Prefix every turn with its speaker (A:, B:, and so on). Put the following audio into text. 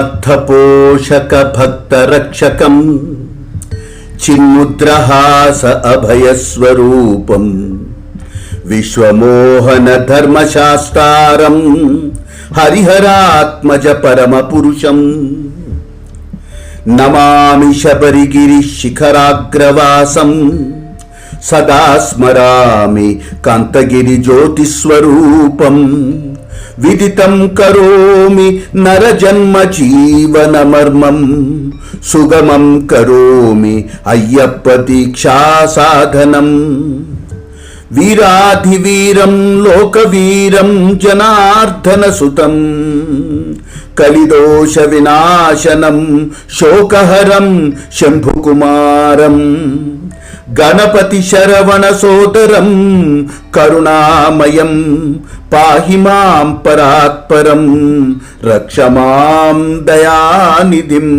A: శరణార్థపోషక భక్తరక్షకం చిన్ముద్రహాస అభయస్వరూపం విశ్వమోహన ధర్మశాస్త్రారం హరిహరాత్మజ పరమపురుషం నమామి శబరిగిరి శిఖరాగ్రవాసం సదా స్మరామి కాంతగిరి జ్యోతిస్వరూపం విదితం కరోమి నరజన్మ జీవనమర్మం సుగమం కరోమి అయ్యప్ప దీక్షా సాధనం వీరాధివీరం లోకవీరం జనార్దన సుతం కలిదోష వినాశనం శోకహరం శంభుకుమారం గణపతి శరవణ సోదరం కరుణామయం పాహిమాం పరాత్పరం రక్షమాం దయానిధిం.